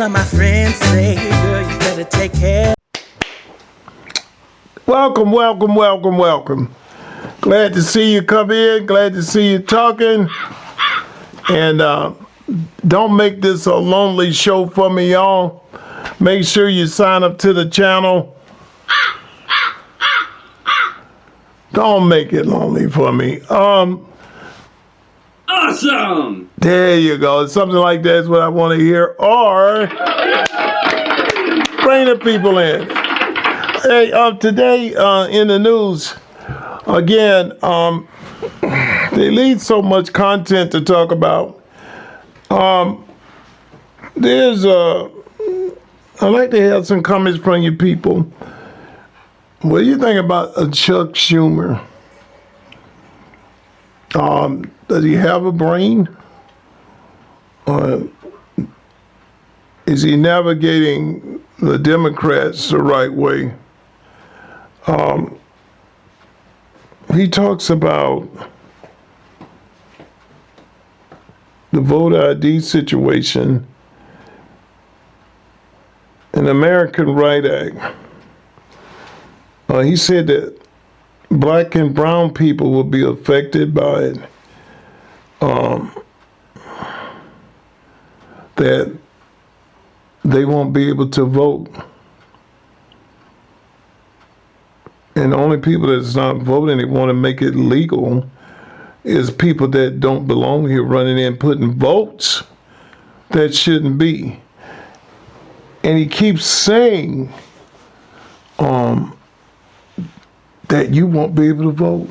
of my friends say, girl, you better take care. Welcome, welcome, welcome, welcome. Glad to see you come in. Glad to see you talking. And don't make this a lonely show for me, y'all. Make sure you sign up to the channel. Don't make it lonely for me. Awesome! There you go. Something like that is what I want to hear. Or bring the people in. Hey, today in the news, again, they leave so much content to talk about. I'd like to have some comments from you people. What do you think about Chuck Schumer? Does he have a brain? Is he navigating the Democrats the right way? He talks about the voter ID situation and the American Right Act. He said that black and brown people will be affected by it. That they won't be able to vote. And the only people that's not voting, they want to make it legal, is people that don't belong here running in putting votes that shouldn't be. And he keeps saying that you won't be able to vote.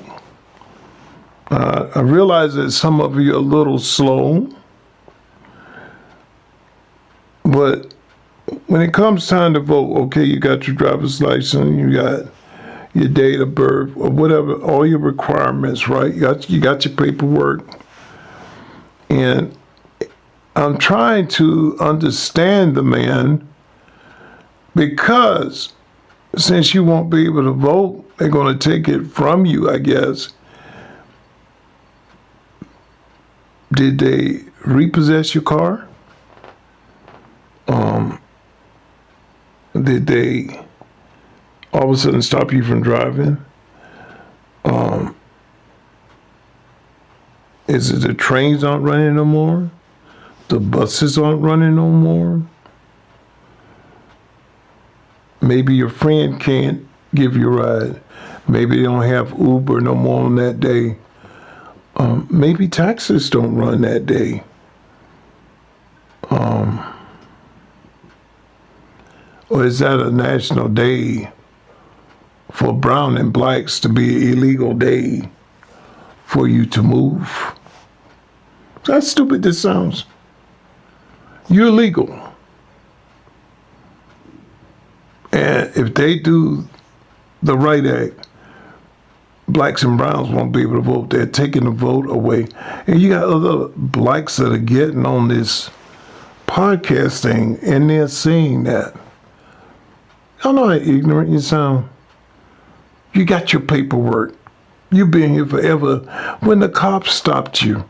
I realize that some of you are a little slow, but when it comes time to vote, okay, you got your driver's license, you got your date of birth, or whatever, all your requirements, right? You got your paperwork. And I'm trying to understand the man, because since you won't be able to vote, they're going to take it from you, I guess. Did they repossess your car? Did they all of a sudden stop you from driving? Is it the trains aren't running no more? The buses aren't running no more? Maybe your friend can't give you a ride. Maybe they don't have Uber no more on that day. Maybe taxis don't run that day. Or is that a national day for brown and blacks to be an illegal day for you to move? How stupid this sounds. You're legal. And if they do the right act, blacks and browns won't be able to vote. They're taking the vote away. And you got other blacks that are getting on this podcast thing, and they're saying that. I know how ignorant you sound. You got your paperwork. You've been here forever. When the cops stopped you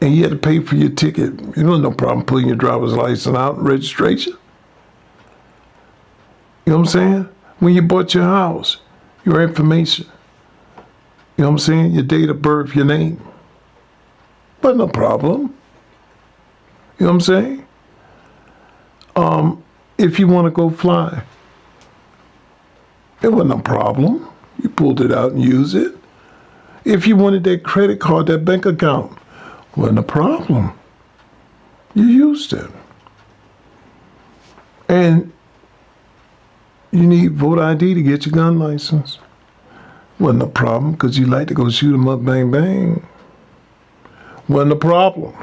and you had to pay for your ticket, you know, no problem pulling your driver's license out and registration. You know what I'm saying? When you bought your house, your information. You know what I'm saying? Your date of birth, your name. But no problem. You know what I'm saying? If you want to go fly, it wasn't a problem. You pulled it out and used it. If you wanted that credit card, that bank account, wasn't a problem. You used it. And you need voter ID to get your gun license. Wasn't a problem, because you like to go shoot them up, bang, bang. Wasn't a problem.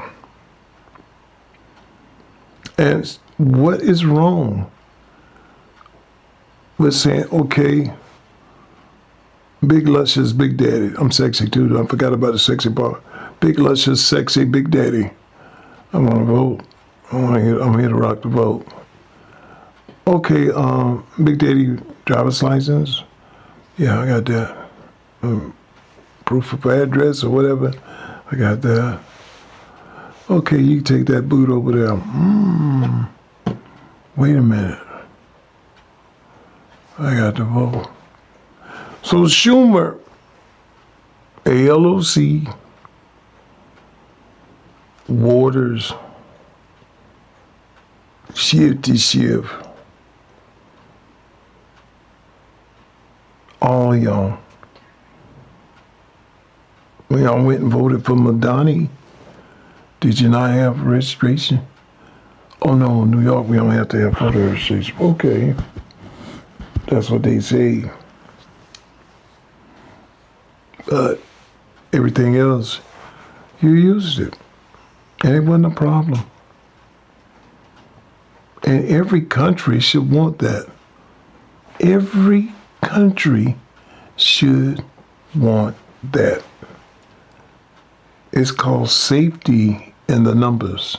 And what is wrong with saying, okay, Big Luscious Big Daddy, I'm sexy too, I forgot about the sexy part. Big Luscious Sexy Big Daddy, I want to vote. I'm here to rock the vote. Okay, Big Daddy driver's license? Yeah, I got that. Proof of address or whatever, I got that. Okay, you can take that boot over there. Wait a minute. I got to vote. So Schumer, ALOC, Waters, Shifty Shift, all y'all. When y'all went and voted for Madani, did you not have registration? Oh no, in New York we don't have to have voter registration. Okay, that's what they say. But everything else, you used it, and it wasn't a problem. And every country should want that. Every country should want that. It's called safety in the numbers.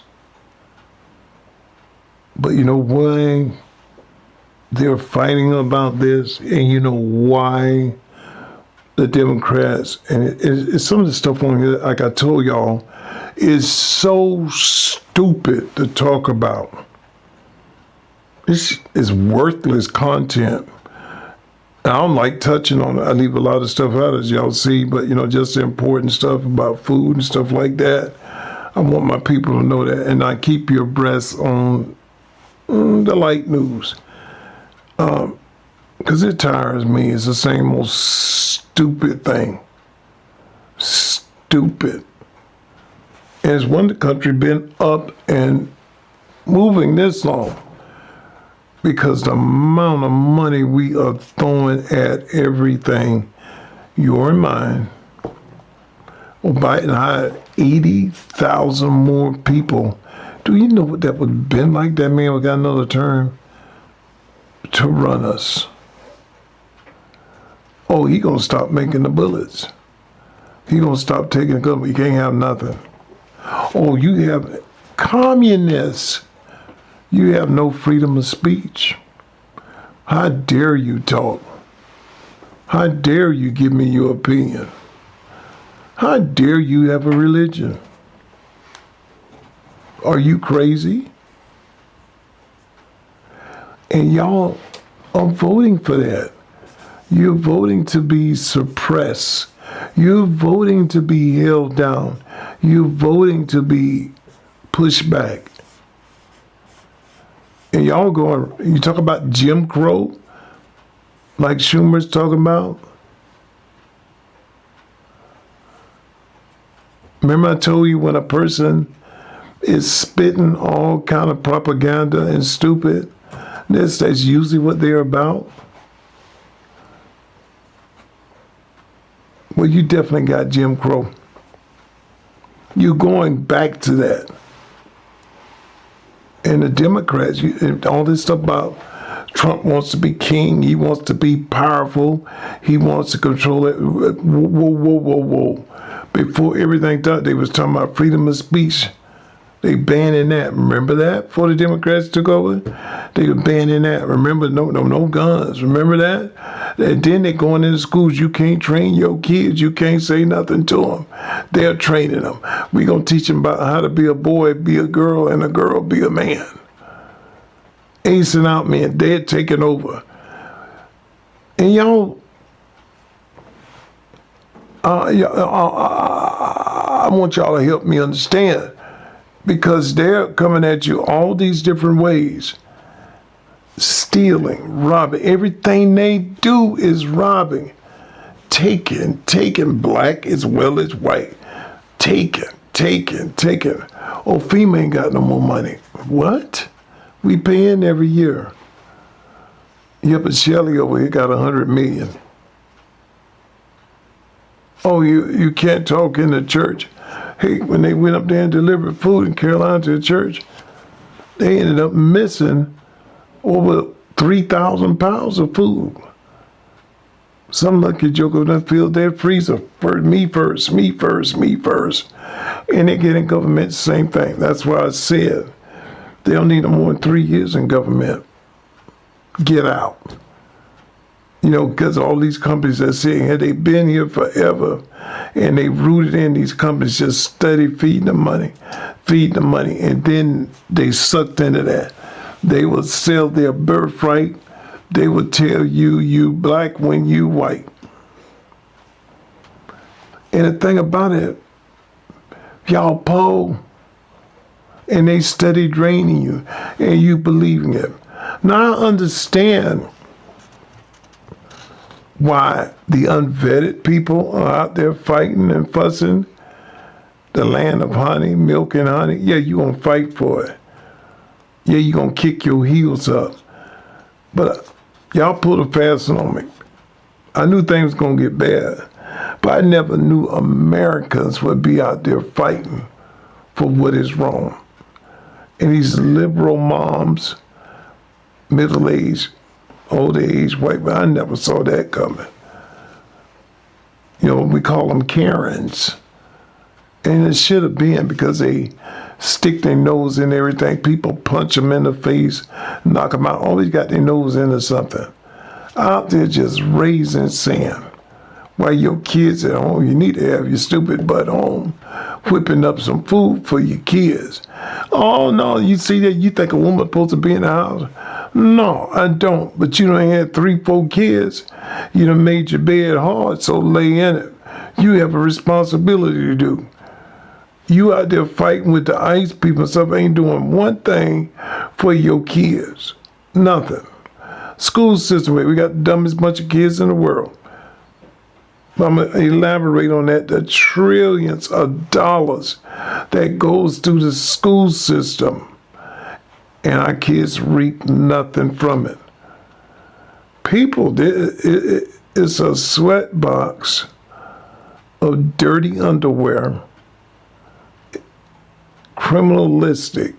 But you know why they're fighting about this, and you know why the Democrats, and it's some of the stuff on here, like I told y'all, is so stupid to talk about. This is worthless content. I don't like touching on it. I leave a lot of stuff out, as y'all see, but you know, just the important stuff about food and stuff like that. I want my people to know that, and I keep you abreast on the light news. Because it tires me. It's the same old stupid thing. Stupid. And it's when the country been up and moving this long. Because the amount of money we are throwing at everything, your and mine. Well, Biden hired 80,000 more people. Do you know what that would have been like? That man would got another term to run us. Oh, he gonna stop making the bullets. He gonna stop taking the government. You can't have nothing. Oh, you have communists. You have no freedom of speech. How dare you talk? How dare you give me your opinion? How dare you have a religion? Are you crazy? And y'all are voting for that. You're voting to be suppressed. You're voting to be held down. You're voting to be pushed back. And y'all going, you talk about Jim Crow, like Schumer's talking about. Remember I told you when a person is spitting all kind of propaganda and stupid, that's usually what they're about. Well, you definitely got Jim Crow. You're going back to that. And the Democrats, all this stuff about Trump wants to be king, he wants to be powerful, he wants to control it. Whoa. Before everything done, they was talking about freedom of speech. They banning that. Remember that? Before the Democrats took over? They were banning that. Remember, no guns. Remember that? And then they going into schools. You can't train your kids. You can't say nothing to them. They're training them. We gonna teach them about how to be a boy, be a girl, and a girl be a man. Acing out men. They're taking over. And y'all, I want y'all to help me understand. Because they're coming at you all these different ways. Stealing, robbing. Everything they do is robbing. Taking black as well as white. Taking. Oh, FEMA ain't got no more money. What? We paying every year. Yep, but Shelley over here got 100 million. Oh, you can't talk in the church. Hey, when they went up there and delivered food in Carolina to the church, they ended up missing over 3,000 pounds of food. Some lucky joker done filled their freezer. Me first. And they get in government, same thing. That's why I said they don't need no more than 3 years in government. Get out. You know, because all these companies are sitting here, they've been here forever, and they rooted in these companies, just steady feeding the money, and then they sucked into that. They will sell their birthright. They will tell you you black when you white. And the thing about it, y'all poor, and they steady draining you, and you believing it. Now I understand why the unvetted people are out there fighting and fussing. The land of honey, milk and honey. Yeah, you gonna fight for it. Yeah, you gonna kick your heels up. But y'all pulled a fast one on me. I knew things was gonna get bad, but I never knew Americans would be out there fighting for what is wrong. And these liberal moms, middle-aged, old-age, white, but I never saw that coming. You know, we call them Karens. And it should have been because they stick their nose in everything. People punch them in the face, knock them out. Always got their nose into something. Out there just raising sand. While your kids at home, you need to have your stupid butt home, whipping up some food for your kids. Oh no, you see that? You think a woman supposed to be in the house? No, I don't. But you done had 3, 4 kids. You done made your bed hard, so lay in it. You have a responsibility to do. You out there fighting with the ICE people and stuff, ain't doing one thing for your kids. Nothing. School system, we got the dumbest bunch of kids in the world. I'm going to elaborate on that. The trillions of dollars that goes through the school system, and our kids reap nothing from it. People, it's a sweat box of dirty underwear, criminalistic,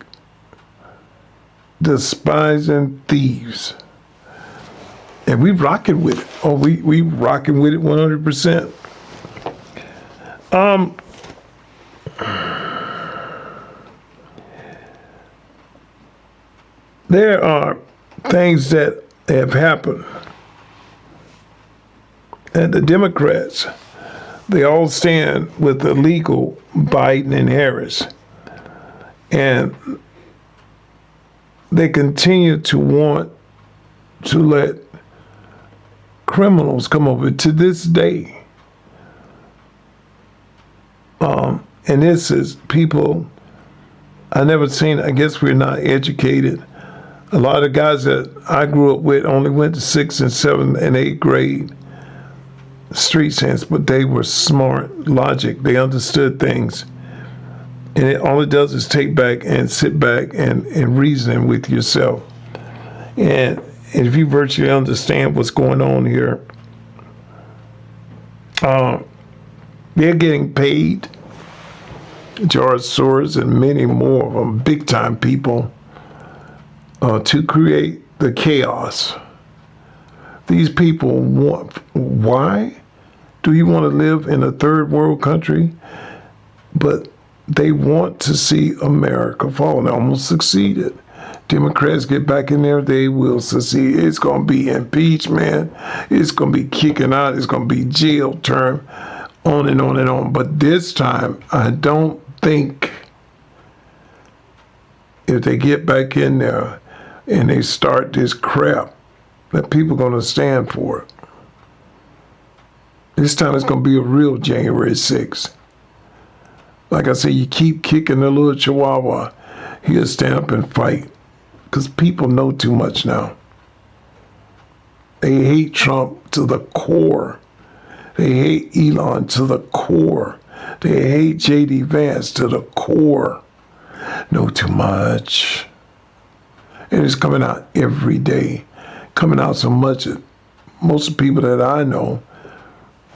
despising thieves. And we rocking with it. Oh, we rocking with it 100%. There are things that have happened. And the Democrats, they all stand with the legal Biden and Harris. And they continue to want to let criminals come over to this day. And this is people I never seen. I guess we're not educated. A lot of guys that I grew up with only went to 6th and 7th and 8th grade street sense, but they were smart, logic. They understood things. And all it does is take back and sit back and reason with yourself. And if you virtually understand what's going on here, they're getting paid. George Soros and many more of them, big time people, to create the chaos. These people want, why do you want to live in a third world country? But they want to see America fall. They almost succeeded. Democrats get back in there, they will succeed. It's going to be impeachment. It's going to be kicking out. It's going to be jail term, on and on and on. But this time, I don't think if they get back in there and they start this crap, that people are going to stand for it. This time it's going to be a real January 6th. Like I say, you keep kicking the little chihuahua, he'll stand up and fight. Because people know too much now. They hate Trump to the core. They hate Elon to the core. They hate J.D. Vance to the core. Know too much. And it's coming out every day. Coming out so much that most of the people that I know,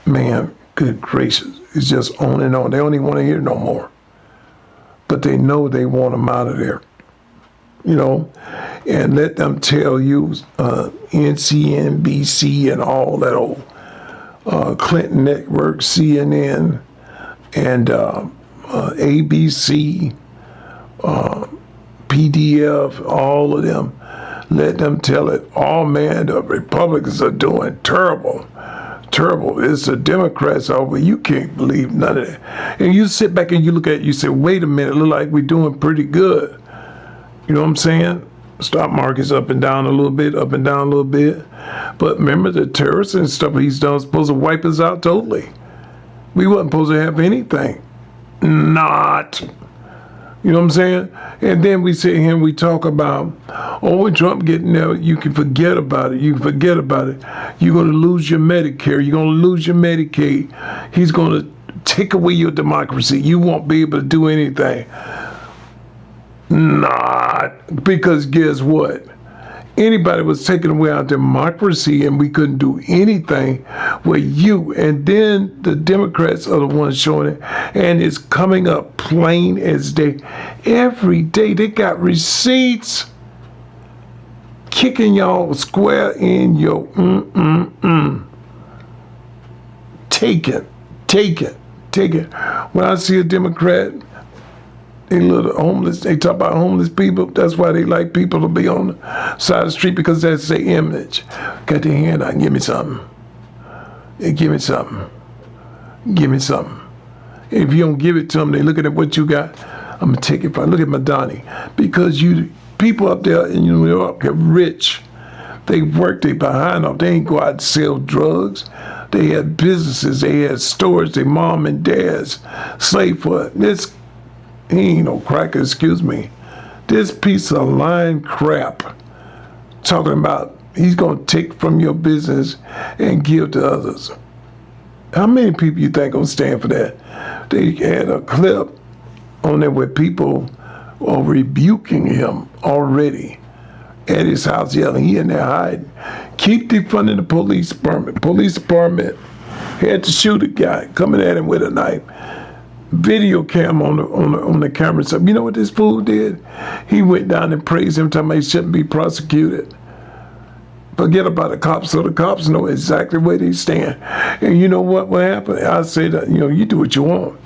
man, good gracious, it's just on and on. They don't even want to hear no more. But they know they want them out of there. You know, and let them tell you NCNBC and all that old Clinton Network, CNN, and ABC, PDF, all of them. Let them tell it. Oh man, the Republicans are doing terrible. Terrible. It's the Democrats over. You can't believe none of that. And you sit back and you look at it, you say, wait a minute, look like we're doing pretty good. You know what I'm saying? Stock market's up and down a little bit, up and down a little bit. But remember, the terrorists and stuff he's done was supposed to wipe us out totally. We wasn't supposed to have anything. Not. You know what I'm saying? And then we sit here and we talk about, oh, when Trump getting there, you can forget about it. You can forget about it. You're going to lose your Medicare. You're going to lose your Medicaid. He's going to take away your democracy. You won't be able to do anything. Not. Because guess what? Anybody was taking away our democracy and we couldn't do anything with you. And then the Democrats are the ones showing it. And it's coming up plain as day. Every day they got receipts kicking y'all square in your Take it. Take it. Take it. When I see a Democrat, they little homeless. They talk about homeless people. That's why they like people to be on the side of the street, because that's their image. Got their hand out. Give me something. Hey, give me something. Give me something. If you don't give it to them, they looking at what you got. I'm gonna take it. Look at Madani, because you people up there in New York are rich. They work. They behind off. They ain't go out and sell drugs. They had businesses. They had stores. Their mom and dad's slave for this. He ain't no cracker, excuse me. This piece of lying crap talking about he's going to take from your business and give to others. How many people you think going to stand for that? They had a clip on there where people are rebuking him already at his house, yelling, he in there hiding. Keep defunding the police department. Police department had to shoot a guy coming at him with a knife. Video cam on the camera. So you know what this fool did? He went down and praised him, talking about he shouldn't be prosecuted. Forget about the cops, so the cops know exactly where they stand. And you know what happened? I say that, you do what you want.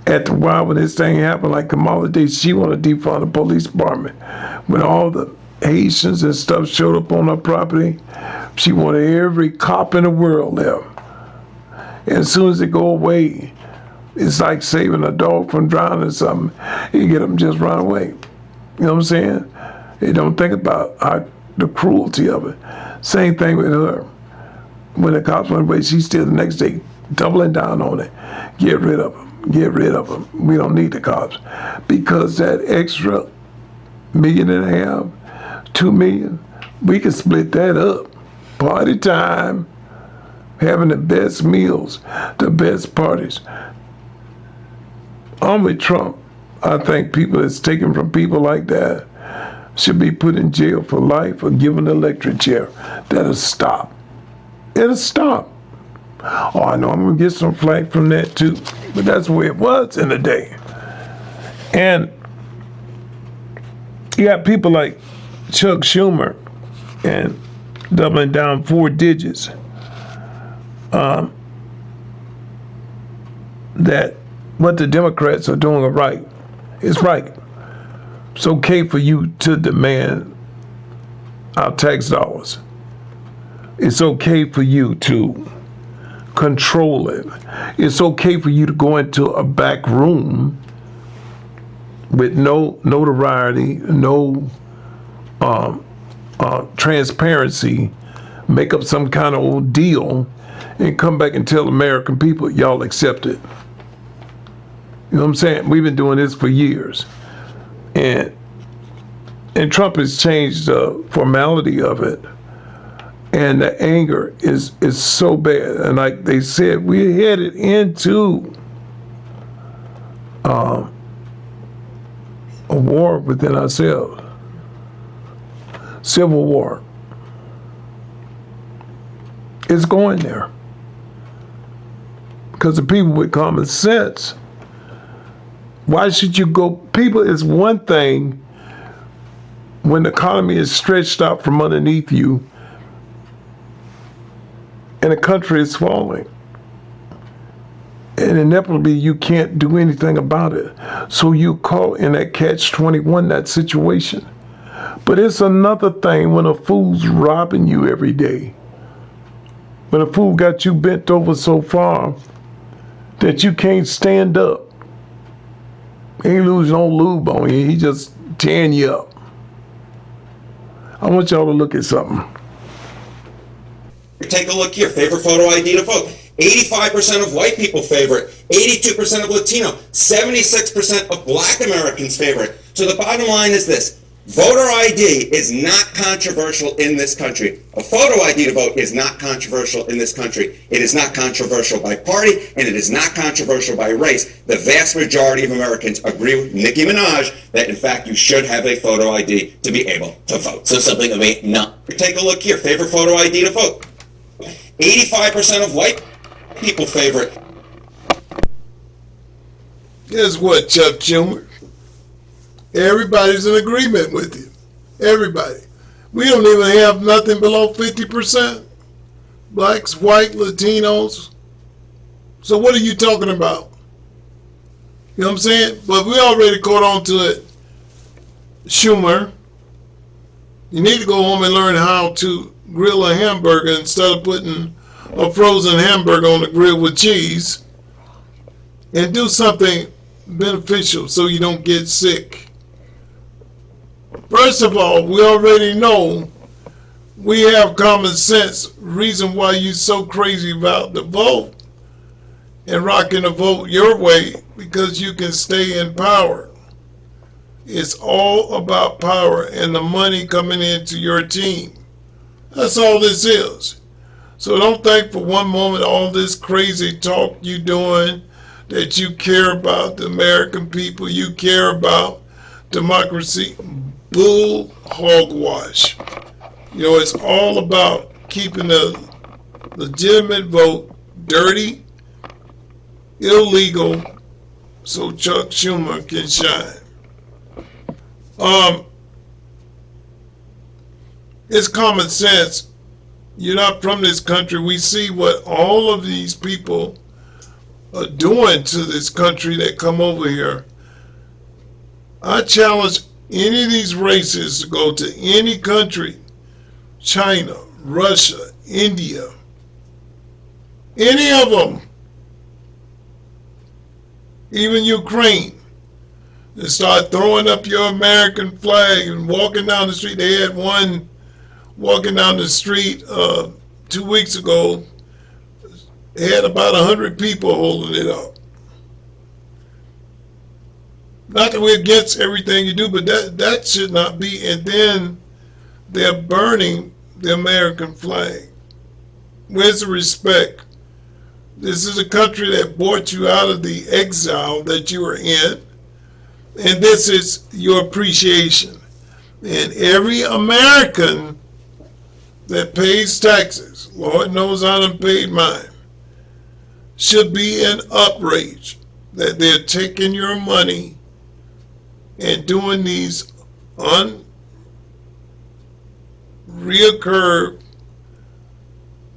After a while, when this thing happened, like Kamala Day, she wanted to defund the police department. When all the Haitians and stuff showed up on her property, she wanted every cop in the world there. And as soon as they go away, it's like saving a dog from drowning or something. You get them just run away. You know what I'm saying? They don't think about the cruelty of it. Same thing with her. When the cops went away, she's still the next day doubling down on it. Get rid of them. Get rid of them. We don't need the cops. Because that extra $1.5 million, $2 million, we can split that up. Party time. Having the best meals, the best parties. I'm with Trump. I think people that's taken from people like that should be put in jail for life or given an electric chair. That'll stop. It'll stop. Oh, I know I'm going to get some flack from that too, but that's the way it was in the day. And you got people like Chuck Schumer and doubling down 4 digits. That what the Democrats are doing are right. It's right. It's okay for you to demand our tax dollars. It's okay for you to control it. It's okay for you to go into a back room with no notoriety, no transparency, make up some kind of old deal, and come back and tell American people, y'all accept it. You know what I'm saying? We've been doing this for years. And Trump has changed the formality of it. And the anger is so bad. And like they said, we're headed into a war within ourselves. Civil war. It's going there. Because the people with common sense, why should you go? People, it's one thing when the economy is stretched out from underneath you and the country is falling. And inevitably, you can't do anything about it. So you caught in that catch-21, that situation. But it's another thing when a fool's robbing you every day. When a fool got you bent over so far that you can't stand up. He ain't losing no lube on you. He just tearing you up. I want y'all to look at something. Take a look here. Favorite photo ID to vote. 85% of white people favor it. 82% of Latino. 76% of Black Americans favor it. So the bottom line is this. Voter ID is not controversial in this country. A photo ID to vote is not controversial in this country. It is not controversial by party, and it is not controversial by race. The vast majority of Americans agree with Nicki Minaj that, in fact, you should have a photo ID to be able to vote. So something of a no. Take a look here. Favorite photo ID to vote. 85% of white people favor it. Guess what, Chuck Schumer? Everybody's in agreement with you. Everybody. We don't even have nothing below 50%. Blacks, white, Latinos. So what are you talking about? You know what I'm saying? But we already caught on to it. Schumer, you need to go home and learn how to grill a hamburger instead of putting a frozen hamburger on the grill with cheese, and do something beneficial so you don't get sick. First of all, we already know we have common sense. Reason why you so crazy about the vote and rocking the vote your way, because you can stay in power. It's all about power and the money coming into your team. That's all this is. So don't think for one moment all this crazy talk you doing that you care about the American people, you care about democracy. Bull hogwash. You know, it's all about keeping the legitimate vote dirty, illegal, so Chuck Schumer can shine. It's common sense. You're not from this country. We see what all of these people are doing to this country that come over here. I challenge any of these races to go to any country, China, Russia, India, any of them, even Ukraine, and start throwing up your American flag and walking down the street. They had one walking down the street 2 weeks ago. They had about 100 people holding it up. Not that we're against everything you do, but that should not be. And then they're burning the American flag. Where's the respect? This is a country that brought you out of the exile that you were in, and this is your appreciation. And every American that pays taxes, Lord knows I done paid mine, should be in outrage that they're taking your money and doing these reoccurred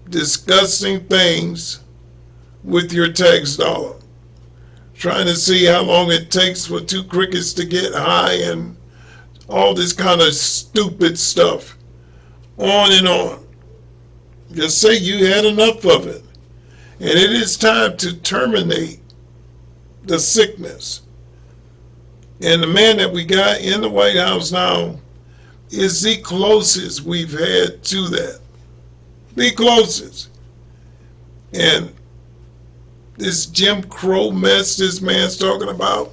disgusting things with your tax dollar. Trying to see how long it takes for two crickets to get high and all this kind of stupid stuff. On and on. Just say you had enough of it. And it is time to terminate the sickness. And the man that we got in the White House now is the closest we've had to that. The closest. And this Jim Crow mess this man's talking about,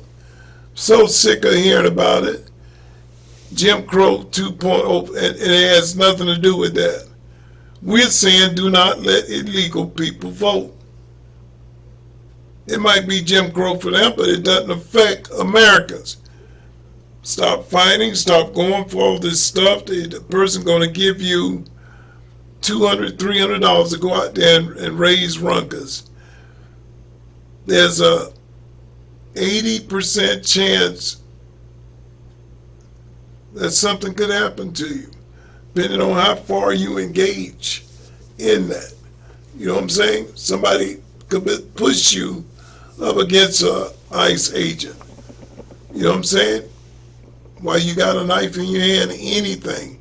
so sick of hearing about it. Jim Crow 2.0, and it has nothing to do with that. We're saying do not let illegal people vote. It might be Jim Crow for them, but it doesn't affect Americans. Stop fighting, stop going for all this stuff. The person going to give you $200, $300 to go out there and raise ruckus. There's a 80% chance that something could happen to you, depending on how far you engage in that. You know what I'm saying? Somebody could push you up against a ICE agent. You know what I'm saying? While you got a knife in your hand, anything.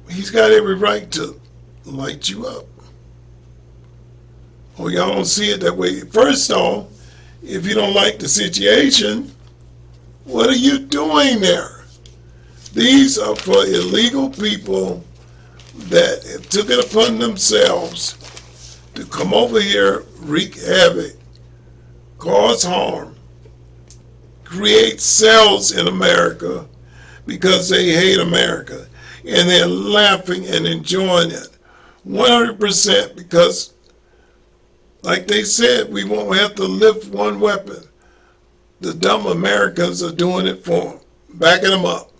He's got every right to light you up. Oh, y'all don't see it that way. First off, if you don't like the situation, what are you doing there? These are for illegal people that have took it upon themselves to come over here, wreak havoc, cause harm, create cells in America because they hate America. And they're laughing and enjoying it 100% because, like they said, we won't have to lift one weapon. The dumb Americans are doing it for them, backing them up,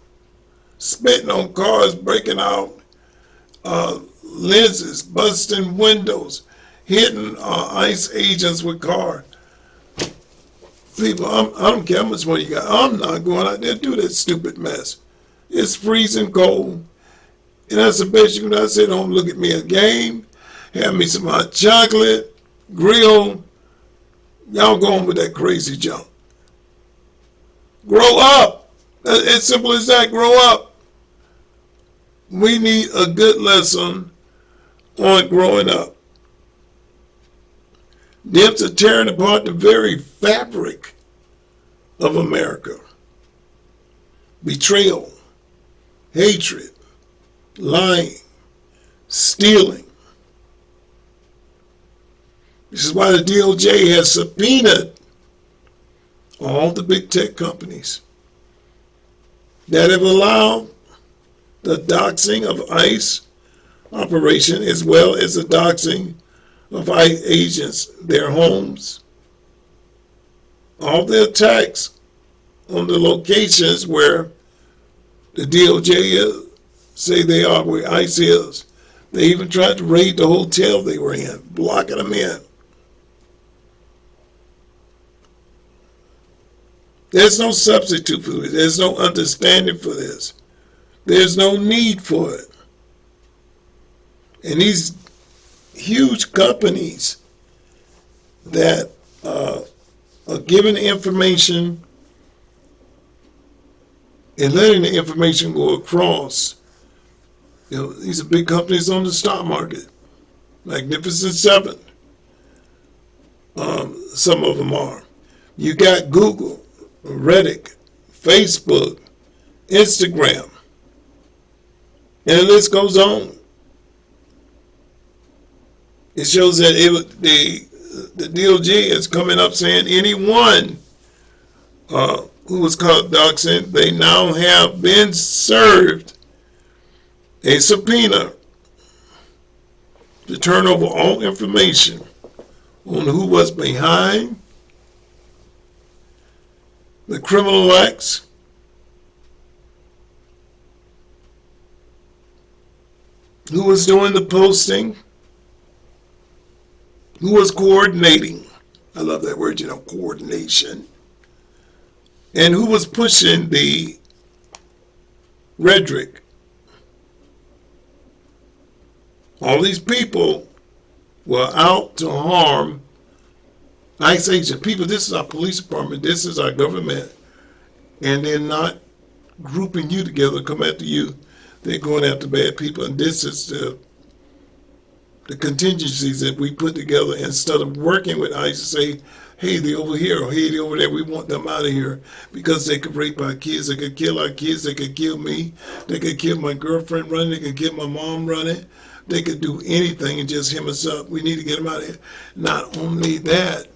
spitting on cars, breaking out lenses, busting windows, hitting ICE agents with cars. People, I don't care how much money you got. I'm not going out there to do that stupid mess. It's freezing cold. And that's the best you can do. I say, don't look at me a game. Have me some hot chocolate, grill. Y'all go on with that crazy junk. Grow up. As simple as that. Grow up. We need a good lesson on growing up. Dems are tearing apart the very fabric of America. Betrayal, hatred, lying, stealing. This is why the DOJ has subpoenaed all the big tech companies that have allowed the doxing of ICE operation as well as the doxing of ICE agents, their homes, all the attacks on the locations where the DOJ say they are, where ICE is. They even tried to raid the hotel they were in, blocking them in. There's no substitute for it. There's no understanding for this. There's no need for it. And these huge companies that are giving information and letting the information go across. You know, these are big companies on the stock market. Magnificent Seven. Some of them are. You got Google, Reddit, Facebook, Instagram, and the list goes on. It shows that the DOJ is coming up saying anyone who was caught doxing, they now have been served a subpoena to turn over all information on who was behind the criminal acts, who was doing the posting, who was coordinating. I love that word, coordination. And who was pushing the rhetoric. All these people were out to harm ICE agents. People, this is our police department, this is our government, and they're not grouping you together to come after you. They're going after bad people, and this is the contingencies that we put together instead of working with ICE to say, hey, they're over here, or hey, they're over there, we want them out of here because they could rape our kids, they could kill our kids, they could kill me, they could kill my girlfriend running, they could kill my mom running, they could do anything and just hem us up. We need to get them out of here. Not only that,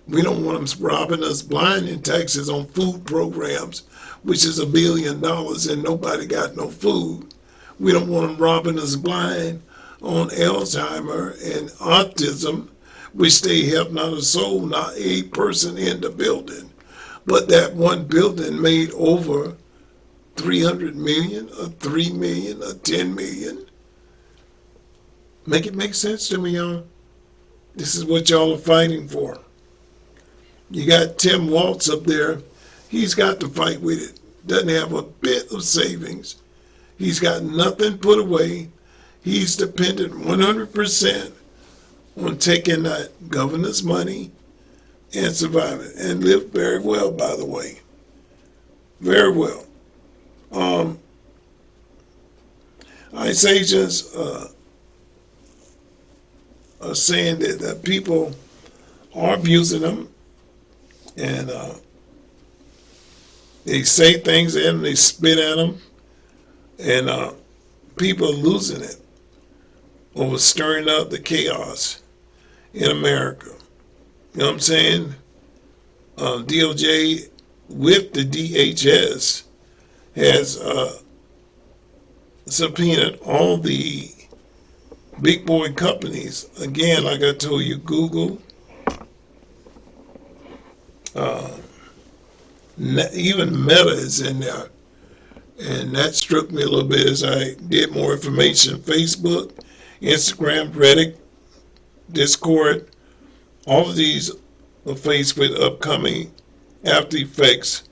we don't want them robbing us blind in taxes on food programs, which is $1 billion and nobody got no food. We don't want them robbing us blind on Alzheimer and autism, which they have not a soul, not a person in the building. But that one building made over 300 million, or 3 million, or 10 million. Make it make sense to me, y'all. This is what y'all are fighting for. You got Tim Waltz up there. He's got to fight with it. Doesn't have a bit of savings. He's got nothing put away. He's dependent 100% on taking that governor's money and surviving, and lived very well, by the way. Very well. ICE agents are saying that people are abusing them, and They say things at them, they spit at them, and people are losing it over stirring up the chaos in America. You know what I'm saying? DOJ with the DHS has subpoenaed all the big boy companies. Again, like I told you, Google, even Meta is in there. And that struck me a little bit as I did more information. Facebook, Instagram, Reddit, Discord, all of these are faced with upcoming after effects.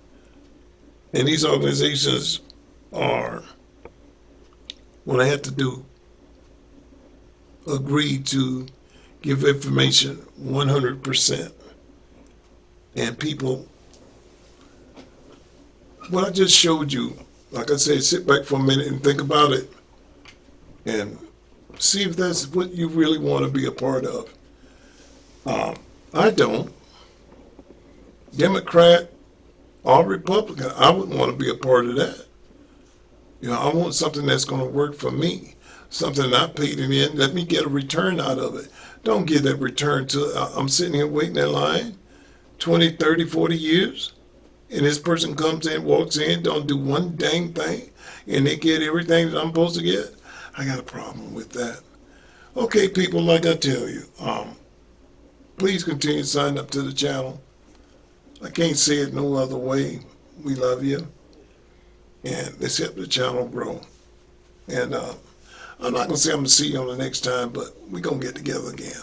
And these organizations are, what I had to do, agree to give information 100%. And people, what I just showed you, like I said, sit back for a minute and think about it and see if that's what you really want to be a part of. I don't. Democrat or Republican, I wouldn't want to be a part of that. You know, I want something that's going to work for me, something I paid it in. Let me get a return out of it. Don't give that return to, I'm sitting here waiting in line 20, 30, 40 years. And this person comes in, walks in, don't do one dang thing, and they get everything that I'm supposed to get. I got a problem with that. Okay, people, like I tell you, please continue to sign up to the channel. I can't say it no other way. We love you, and let's help the channel grow. And I'm not going to say I'm going to see you on the next time, but we're going to get together again.